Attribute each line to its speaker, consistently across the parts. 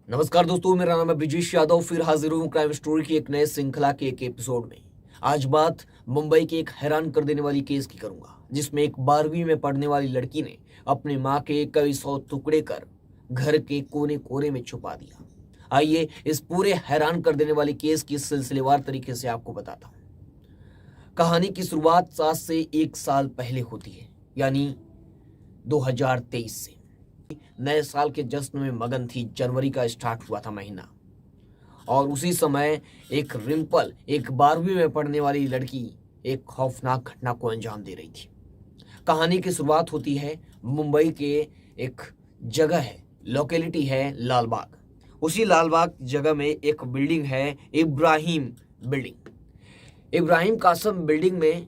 Speaker 1: नमस्कार दोस्तों, मेरा नाम है ब्रिजेश यादव। फिर हाजिर हूँ क्राइम स्टोरी की एक नए श्रृंखला के एक एपिसोड में। आज बात मुंबई के एक हैरान कर देने वाली केस की करूंगा, जिसमें एक 12वीं में पढ़ने वाली लड़की ने अपनी माँ के कई सौ टुकड़े कर घर के कोने कोने में छुपा दिया। आइए इस पूरे हैरान कर देने वाली केस की सिलसिलेवार तरीके से आपको बताता हूँ। कहानी की शुरुआत 7 से 1 साल पहले होती है, यानी 2023 से। नए साल के जश्न में मगन थी। जनवरी का स्टार्ट हुआ था महीना, और उसी समय एक रिंपल, एक 12वीं में पढ़ने वाली लड़की, एक खौफनाक घटना को अंजाम दे रही थी। कहानी की शुरुआत होती है मुंबई के एक जगह है, लोकेलिटी है लालबाग। उसी लालबाग जगह में एक बिल्डिंग है, इब्राहिम बिल्डिंग। इब्राहिम कासम बिल्डिंग में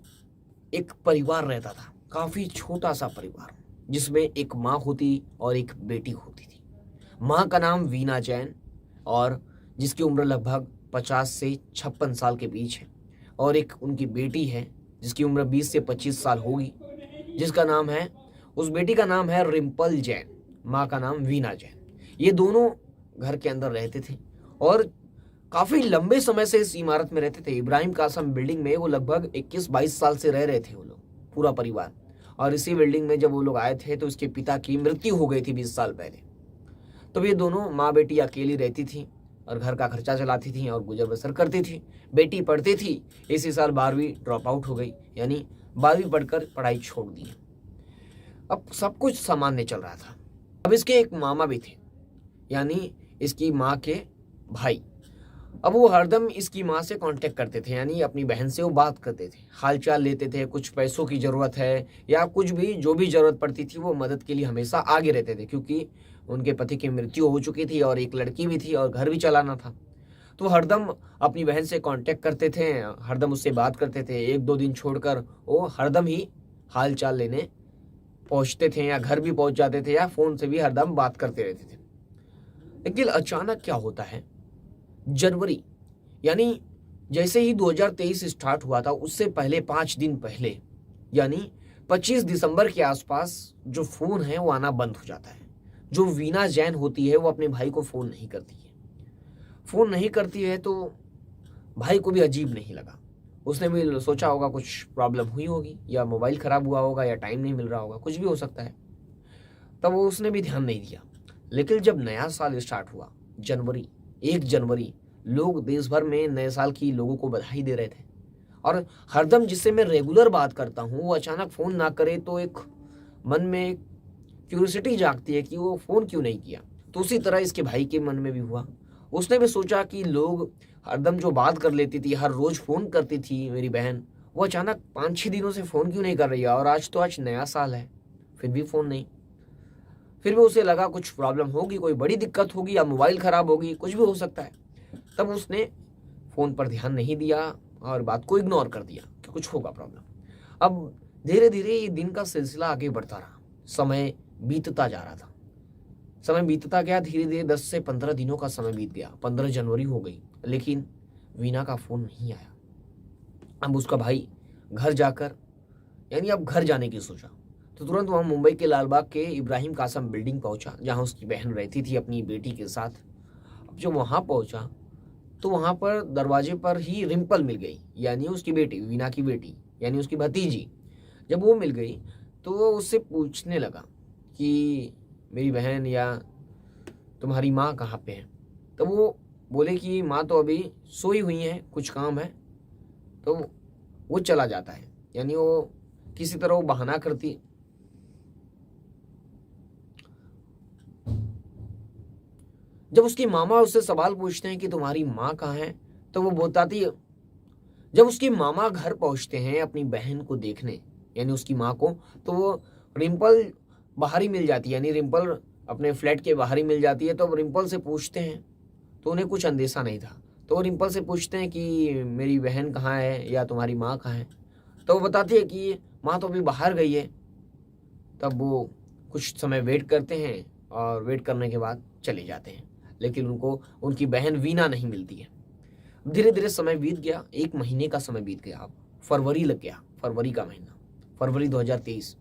Speaker 1: एक परिवार रहता था, काफी छोटा सा परिवार, जिसमें एक माँ होती और एक बेटी होती थी। माँ का नाम वीना जैन, और जिसकी उम्र लगभग 50 से 56 साल के बीच है, और एक उनकी बेटी है जिसकी उम्र 20 से 25 साल होगी, जिसका नाम है, उस बेटी का नाम है रिम्पल जैन, माँ का नाम वीना जैन। ये दोनों घर के अंदर रहते थे और काफी लंबे समय से इस इमारत में रहते थे। इब्राहिम कासम बिल्डिंग में वो लगभग 21-22 साल से रह रहे थे वो लोग, पूरा परिवार। और इसी बिल्डिंग में जब वो लोग आए थे तो इसके पिता की मृत्यु हो गई थी 20 साल पहले। तो ये दोनों माँ बेटी अकेली रहती थी और घर का खर्चा चलाती थी और गुजर बसर करती थी। बेटी पढ़ती थी, इसी साल 12वीं ड्रॉप आउट हो गई, यानी 12वीं पढ़कर पढ़ाई छोड़ दी। अब सब कुछ सामान्य चल रहा था। अब इसके एक मामा भी थे, यानी इसकी माँ के भाई। अब वो हरदम इसकी माँ से कांटेक्ट करते थे, यानी अपनी बहन से वो बात करते थे, हालचाल लेते थे। कुछ पैसों की ज़रूरत है या कुछ भी, जो भी ज़रूरत पड़ती थी, वो मदद के लिए हमेशा आगे रहते थे, क्योंकि उनके पति की मृत्यु हो चुकी थी और एक लड़की भी थी और घर भी चलाना था। तो हरदम अपनी बहन से कांटेक्ट करते थे, हरदम उससे बात करते थे। 1-2 दिन छोड़कर वो हरदम ही हाल चाल लेने पहुँचते थे, या घर भी पहुँच जाते थे, या फ़ोन से भी हरदम बात करते रहते थे। लेकिन अचानक क्या होता है, जनवरी, यानी जैसे ही 2023 स्टार्ट हुआ था, उससे पहले 5 दिन पहले, यानी 25 दिसंबर के आसपास जो फ़ोन है वो आना बंद हो जाता है। जो वीना जैन होती है वो अपने भाई को फ़ोन नहीं करती है। फ़ोन नहीं करती है तो भाई को भी अजीब नहीं लगा। उसने भी सोचा होगा कुछ प्रॉब्लम हुई होगी, या मोबाइल ख़राब हुआ होगा, या टाइम नहीं मिल रहा होगा, कुछ भी हो सकता है। तब वो उसने भी ध्यान नहीं दिया। लेकिन जब नया साल स्टार्ट हुआ, जनवरी, 1 जनवरी, लोग देश भर में नए साल की लोगों को बधाई दे रहे थे, और हरदम जिससे मैं रेगुलर बात करता हूँ वो अचानक फ़ोन ना करे तो एक मन में क्यूरियोसिटी जागती है कि वो फ़ोन क्यों नहीं किया। तो उसी तरह इसके भाई के मन में भी हुआ। उसने भी सोचा कि लोग हरदम जो बात कर लेती थी, हर रोज़ फ़ोन करती थी मेरी बहन, वो अचानक 5-6 दिनों से फ़ोन क्यों नहीं कर रही है, और आज नया साल है, फिर भी फ़ोन नहीं। फिर भी उसे लगा कुछ प्रॉब्लम होगी, कोई बड़ी दिक्कत होगी, या मोबाइल ख़राब होगी, कुछ भी हो सकता है। तब उसने फ़ोन पर ध्यान नहीं दिया और बात को इग्नोर कर दिया कि कुछ होगा प्रॉब्लम। अब धीरे धीरे ये दिन का सिलसिला आगे बढ़ता रहा, समय बीतता जा रहा था। समय बीतता गया, धीरे धीरे 10 से 15 दिनों का समय बीत गया। 15 जनवरी हो गई, लेकिन वीना का फ़ोन नहीं आया। अब उसका भाई घर जाकर, यानी अब घर जाने की सोचा, तो तुरंत वहाँ मुंबई के लालबाग के इब्राहिम कासम बिल्डिंग पहुंचा, जहाँ उसकी बहन रहती थी अपनी बेटी के साथ। अब जब वहाँ पहुंचा तो वहाँ पर दरवाजे पर ही रिम्पल मिल गई, यानी उसकी बेटी, वीना की बेटी, यानी उसकी भतीजी। जब वो मिल गई तो वो उससे पूछने लगा कि मेरी बहन या तुम्हारी माँ कहाँ पे है। तो वो बोले कि माँ तो अभी सोई हुई है, कुछ काम है। तो वो चला जाता है, यानी वो किसी तरह वो बहाना करती। जब उसकी मामा उससे सवाल पूछते हैं कि तुम्हारी माँ कहाँ है, तो वो बताती है। जब उसकी मामा घर पहुंचते हैं अपनी बहन को देखने, यानी उसकी माँ को, तो वो रिम्पल बाहर ही मिल जाती है, यानी रिम्पल अपने फ्लैट के बाहर ही मिल जाती है। तो रिम्पल से पूछते हैं, तो उन्हें कुछ अंदेशा नहीं था। तो वो रिम्पल से पूछते हैं कि मेरी बहन कहाँ है या तुम्हारी माँ कहाँ है। तो वो बताती है कि माँ तो अभी बाहर गई है। तब वो कुछ समय वेट करते हैं और वेट करने के बाद चले जाते हैं, लेकिन उनको उनकी बहन वीना नहीं मिलती है। धीरे धीरे समय बीत गया, 1 महीने का समय बीत गया। अब फरवरी लग गया, फरवरी का महीना, फरवरी 2023।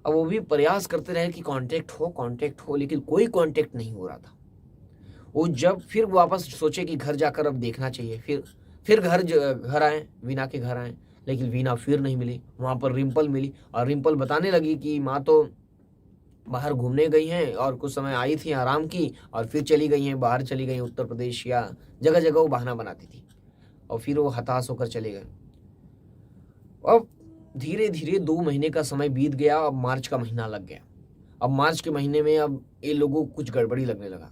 Speaker 1: अब वो भी प्रयास करते रहे कि कांटेक्ट हो, लेकिन कोई कांटेक्ट नहीं हो रहा था। वो जब फिर वापस सोचे कि घर जाकर अब देखना चाहिए, फिर घर आए, वीना के घर आए, लेकिन वीना फिर नहीं मिली। वहाँ पर रिम्पल मिली और रिम्पल बताने लगी कि माँ तो बाहर घूमने गई हैं और कुछ समय आई थी, आराम की और फिर चली गई हैं, बाहर चली गई उत्तर प्रदेश या जगह जगह वो बहाना बनाती थी और फिर वो हताश होकर चले गए। अब धीरे धीरे 2 महीने का समय बीत गया। अब मार्च का महीना लग गया। अब मार्च के महीने में अब ये लोगों को कुछ गड़बड़ी लगने लगा।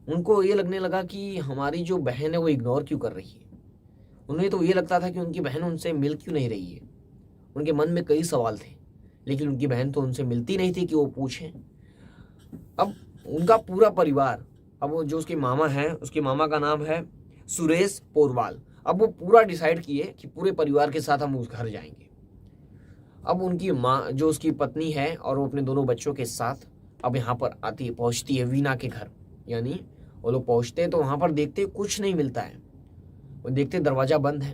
Speaker 1: उनको ये लगने लगा कि हमारी जो बहन है वो इग्नोर क्यों कर रही है। उन्हें तो ये लगता था कि उनकी बहन उनसे मिल क्यों नहीं रही है। उनके मन में कई सवाल थे, लेकिन उनकी बहन तो उनसे मिलती नहीं थी कि वो पूछें। अब उनका पूरा परिवार, अब वो जो उसके मामा हैं, उसके मामा का नाम है सुरेश पोरवाल। अब वो पूरा डिसाइड किए कि पूरे परिवार के साथ हम उस घर जाएंगे। अब उनकी माँ, जो उसकी पत्नी है, और वो अपने दोनों बच्चों के साथ अब यहाँ पर आती है, पहुँचती है वीना के घर। यानी वो लोग पहुँचते हैं तो वहाँ पर देखते कुछ नहीं मिलता है। वो देखते दरवाज़ा बंद है।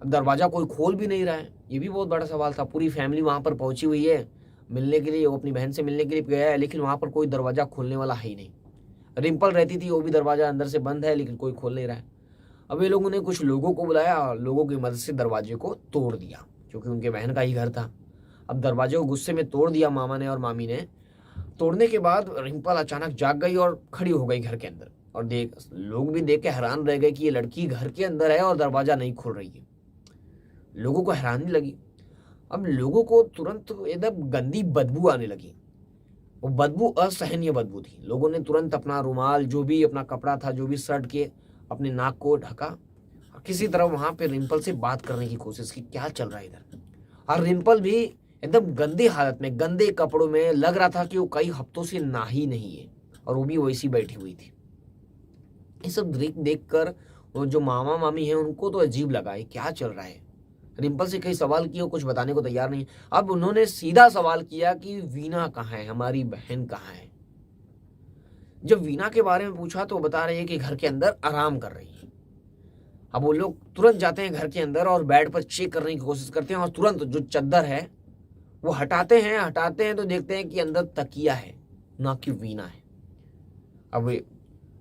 Speaker 1: अब दरवाज़ा कोई खोल भी नहीं रहा है, ये भी बहुत बड़ा सवाल था। पूरी फैमिली वहाँ पर पहुँची हुई है मिलने के लिए, वो अपनी बहन से मिलने के लिए गया है, लेकिन वहाँ पर कोई दरवाज़ा खोलने वाला है ही नहीं। रिम्पल रहती थी, वो भी दरवाज़ा अंदर से बंद है, लेकिन कोई खोल नहीं रहा है। अब ये लोगों ने कुछ लोगों को बुलाया और लोगों की मदद से दरवाजे को तोड़ दिया, क्योंकि उनके बहन का ही घर था। अब दरवाजे को गुस्से में तोड़ दिया मामा ने और मामी ने। तोड़ने के बाद रिम्पल अचानक जाग गई और खड़ी हो गई घर के अंदर। और लोग भी देख के हैरान रह गए कि ये लड़की घर के अंदर है और दरवाजा नहीं खुल रही है। लोगों को हैरानी लगी। अब लोगों को तुरंत एकदम गंदी बदबू आने लगी। वो बदबू असहनीय बदबू थी। लोगों ने तुरंत अपना रुमाल, जो भी अपना कपड़ा था, जो भी शर्ट के, अपने नाक को ढका और किसी तरह वहां पे रिम्पल से बात करने की कोशिश की, क्या चल रहा है इधर। और रिम्पल भी एकदम गंदी हालत में, गंदे कपड़ों में, लग रहा था कि वो कई हफ्तों से नहाई नहीं है और वो भी वैसी बैठी हुई थी। ये सब देख कर वो जो मामा मामी है उनको तो अजीब लगा, ये क्या चल रहा है। रिम्पल से कई सवाल किए, कुछ बताने को तैयार नहीं। अब उन्होंने सीधा सवाल किया कि वीना कहाँ है, हमारी बहन कहाँ है। जब वीना के बारे में पूछा तो बता रही है कि घर के अंदर आराम कर रही है। अब वो लोग तुरंत जाते हैं घर के अंदर और बेड पर चेक करने की कोशिश करते हैं और तुरंत जो चादर है वो हटाते हैं तो देखते हैं कि अंदर तकिया है, ना कि वीना है।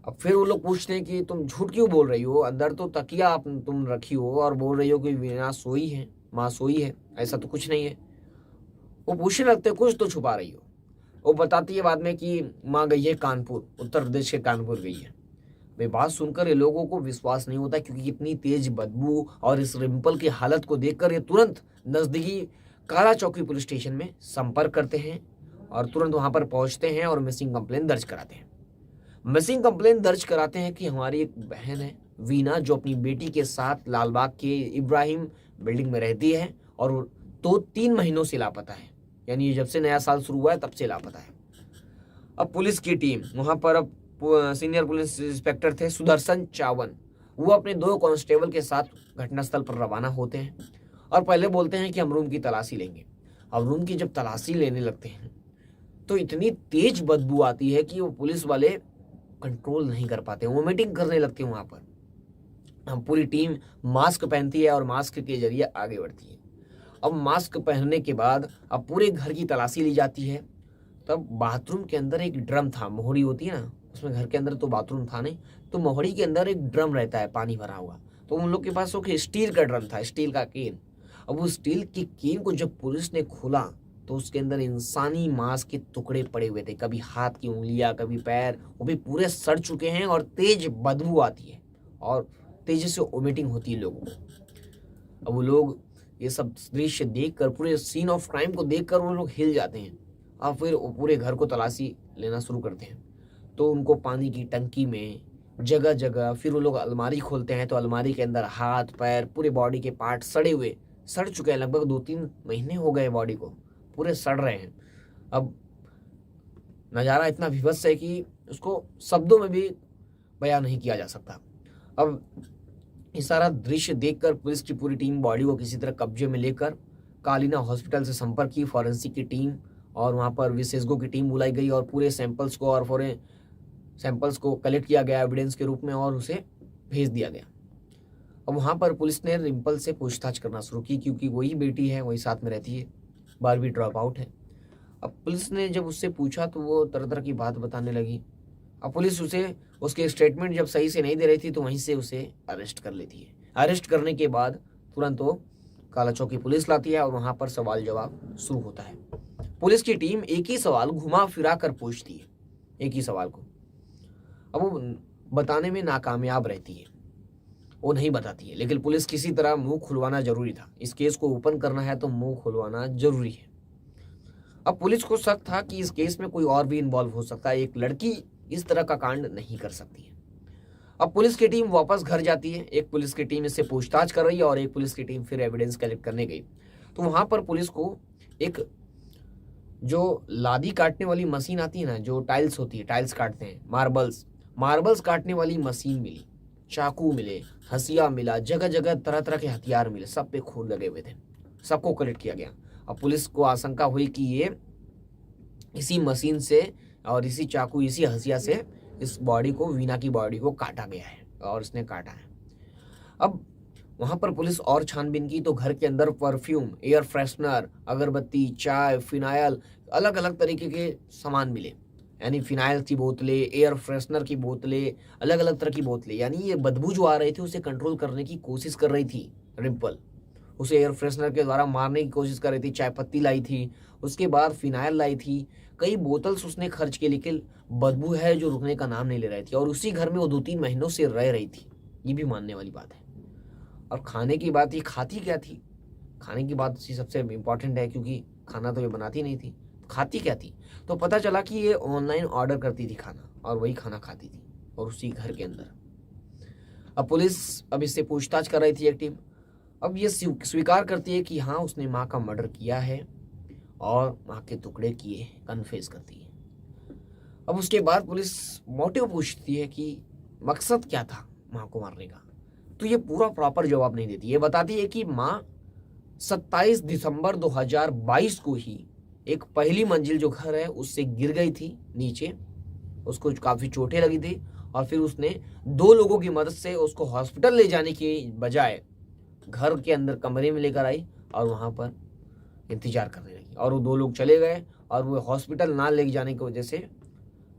Speaker 1: अब फिर वो लोग पूछते हैं कि तुम झूठ क्यों बोल रही हो, अंदर तो तकिया आप तुम रखी हो और बोल रही हो कि वीना सोई है, माँ सोई है, ऐसा तो कुछ नहीं है। वो पूछने लगते कुछ तो छुपा रही हो। वो बताती है बाद में कि माँ गई है कानपुर, उत्तर प्रदेश के कानपुर गई है। वे बात सुनकर ये लोगों को विश्वास नहीं होता, क्योंकि इतनी तेज बदबू और इस रिम्पल की हालत को देखकर ये तुरंत नजदीकी काला चौकी पुलिस स्टेशन में संपर्क करते हैं और तुरंत वहां पर पहुंचते हैं और मिसिंग कंप्लेन दर्ज कराते हैं। मिसिंग कंप्लेन दर्ज कराते हैं कि हमारी एक बहन है वीना, जो अपनी बेटी के साथ लालबाग के इब्राहिम बिल्डिंग में रहती है और तो 3 महीनों से लापता है। यानी जब से नया साल शुरू हुआ है तब से लापता है। अब पुलिस की टीम वहां पर, अब सीनियर पुलिस इंस्पेक्टर थे सुदर्शन चावन, वो अपने 2 कांस्टेबल के साथ घटनास्थल पर रवाना होते हैं और पहले बोलते हैं कि हम रूम की तलाशी लेंगे। अब रूम की जब तलाशी लेने लगते हैं तो इतनी तेज बदबू आती है कि वो पुलिस वाले कंट्रोल नहीं कर पाते, वोमिटिंग करने लगते हैं वहां पर। हम पूरी टीम मास्क पहनती है और मास्क के जरिए आगे बढ़ती है। अब मास्क पहनने के बाद अब पूरे घर की तलाशी ली जाती है। तब बाथरूम के अंदर एक ड्रम था, मोहड़ी होती है ना, उसमें घर के अंदर तो बाथरूम था नहीं, तो मोहड़ी के अंदर एक ड्रम रहता है पानी भरा हुआ। तो उन लोग के पास वो स्टील का ड्रम था, स्टील का केन। अब वो स्टील की केन को जब पुलिस ने खोला तो उसके अंदर इंसानी मांस के टुकड़े पड़े हुए थे, कभी हाथ की उंगलियां, कभी पैर, वो भी पूरे सड़ चुके हैं और तेज बदबू आती है और तेजी से वोमिटिंग होती है लोगों को। अब वो लोग ये सब दृश्य देखकर, पूरे सीन ऑफ क्राइम को देखकर वो लोग हिल जाते हैं और फिर वो पूरे घर को तलाशी लेना शुरू करते हैं। तो उनको पानी की टंकी में, जगह जगह, फिर वो लोग अलमारी खोलते हैं तो अलमारी के अंदर हाथ पैर, पूरे बॉडी के पार्ट सड़ चुके हैं। लगभग 2-3 महीने हो गए बॉडी को, पूरे सड़ रहे हैं। अब नज़ारा इतना विभत्स है कि उसको शब्दों में भी बयान नहीं किया जा सकता। अब ये सारा दृश्य देखकर पुलिस की पूरी टीम बॉडी को किसी तरह कब्जे में लेकर कालीना हॉस्पिटल से संपर्क की, फॉरेंसिक की टीम, और वहाँ पर विशेषज्ञों की टीम बुलाई गई और पूरे सैंपल्स को कलेक्ट किया गया एविडेंस के रूप में और उसे भेज दिया गया। अब वहाँ पर पुलिस ने रिम्पल से पूछताछ करना शुरू की, क्योंकि वही बेटी है, वही साथ में रहती है, 12वीं ड्रॉप आउट है। अब पुलिस ने जब उससे पूछा तो वो तरह तरह की बात बताने लगी। अब पुलिस उसे उसके स्टेटमेंट जब सही से नहीं दे रही थी तो वहीं से उसे अरेस्ट कर लेती है। अरेस्ट करने के बाद तुरंत वो काला चौकी पुलिस लाती है और वहां पर सवाल जवाब शुरू होता है। पुलिस की टीम एक ही सवाल घुमा फिरा कर पूछती है, एक ही सवाल को। अब वो बताने में नाकामयाब रहती है, वो नहीं बताती है, लेकिन पुलिस किसी तरह मुंह खुलवाना जरूरी था। इस केस को ओपन करना है तो मुंह खुलवाना जरूरी है। अब पुलिस को शक था कि इस केस में कोई और भी इन्वॉल्व हो सकता है, एक लड़की इस तरह का कांड नहीं कर सकती है। अब पुलिस की टीम वापस घर जाती है। एक पुलिस की टीम इससे पूछताछ कर रही है और एक पुलिस की टीम फिर एविडेंस कलेक्ट करने गई। तो वहां पर पुलिस को एक जो लादी काटने वाली मशीन आती है ना, जो टाइल्स होती है, टाइल्स काटते हैं, मार्बल्स काटने वाली मशीन मिली, चाकू मिले, हसिया मिला, जगह जगह तरह तरह के हथियार मिले, सब पे खून लगे हुए थे, सबको कलेक्ट किया गया। अब पुलिस को आशंका हुई कि ये इसी मशीन से और इसी चाकू, इसी हसिया से इस बॉडी को, वीना की बॉडी को काटा गया है और इसने काटा है। अब वहां पर पुलिस और छानबीन की तो घर के अंदर परफ्यूम, एयर फ्रेशनर, अगरबत्ती, चाय, फिनाइल, अलग अलग तरीके के सामान मिले। यानी फिनाइल की बोतलें, एयर फ्रेशनर की बोतलें, अलग अलग तरह की बोतलें। यानी ये बदबू जो आ रही थी उसे कंट्रोल करने की कोशिश कर रही थी रिम्पल। उसे एयर फ्रेशनर के द्वारा मारने की कोशिश कर रही थी। चाय पत्ती लाई थी, उसके बाद फिनाइल लाई थी, कई बोतल्स उसने खर्च की, लेकिन बदबू है जो रुकने का नाम नहीं ले रही थी। और उसी घर में वो 2-3 महीनों से रह रही थी, ये भी मानने वाली बात है। और खाने की बात, ये खाती क्या थी? खाने की बात सबसे इम्पोर्टेंट है, क्योंकि खाना तो ये बनाती नहीं थी, खाती क्या थी? तो पता चला कि ये ऑनलाइन ऑर्डर करती थी खाना और वही खाना खाती थी, और उसी घर के अंदर। अब पुलिस अब इससे पूछताछ कर रही थी एक टीम। अब ये स्वीकार करती है कि हाँ, उसने माँ का मर्डर किया है और माँ के टुकड़े किए, कन्फेस करती है। अब उसके बाद पुलिस मोटिव पूछती है कि मकसद क्या था माँ को मारने का, तो ये पूरा प्रॉपर जवाब नहीं देती। ये बताती है कि माँ 27 दिसंबर 2022 को ही एक पहली मंजिल जो घर है उससे गिर गई थी नीचे, उसको काफ़ी चोटें लगी थी, और फिर उसने 2 लोगों की मदद से उसको हॉस्पिटल ले जाने की बजाय घर के अंदर कमरे में लेकर आई और वहाँ पर इंतजार करने लगी। और वो 2 लोग चले गए और वो हॉस्पिटल ना ले जाने की वजह से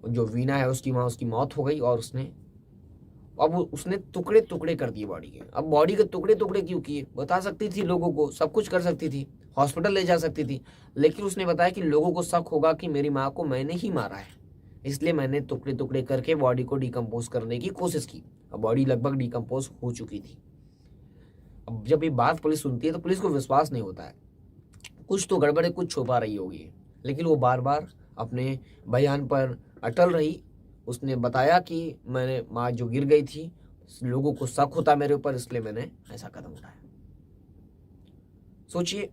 Speaker 1: जो वीना है उसकी माँ, उसकी मौत हो गई। और उसने टुकड़े टुकड़े कर दिए बॉडी के। अब बॉडी के टुकड़े टुकड़े क्यों किए? बता सकती थी लोगों को, सब कुछ कर सकती थी, हॉस्पिटल ले जा सकती थी, लेकिन उसने बताया कि लोगों को शक होगा कि मेरी माँ को मैंने ही मारा है, इसलिए मैंने टुकड़े टुकड़े करके बॉडी को डिकम्पोज करने की कोशिश की। अब बॉडी लगभग डिकम्पोज हो चुकी थी। अब जब ये बात पुलिस सुनती है तो पुलिस को विश्वास नहीं होता है, कुछ तो गड़बड़ है, कुछ छुपा रही होगी, लेकिन वो बार बार अपने बयान पर अटल रही। उसने बताया कि मैंने माँ जो गिर गई थी, लोगों को शक होता मेरे ऊपर, इसलिए मैंने ऐसा कदम उठाया। सोचिए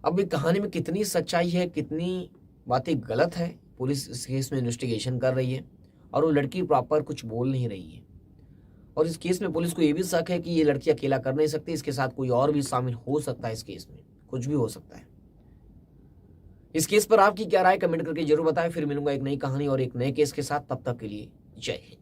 Speaker 1: अब इस कहानी में कितनी सच्चाई है, कितनी बातें गलत है। पुलिस इस केस में इन्वेस्टिगेशन कर रही है और वो लड़की प्रॉपर कुछ बोल नहीं रही है। और इस केस में पुलिस को ये भी शक है कि ये लड़की अकेला कर नहीं सकती, इसके साथ कोई और भी शामिल हो सकता है। इस केस में कुछ भी हो सकता है। इस केस पर आपकी क्या राय, कमेंट करके जरूर बताएं। फिर मिलूंगा एक नई कहानी और एक नए केस के साथ, तब तक के लिए जय हिंद।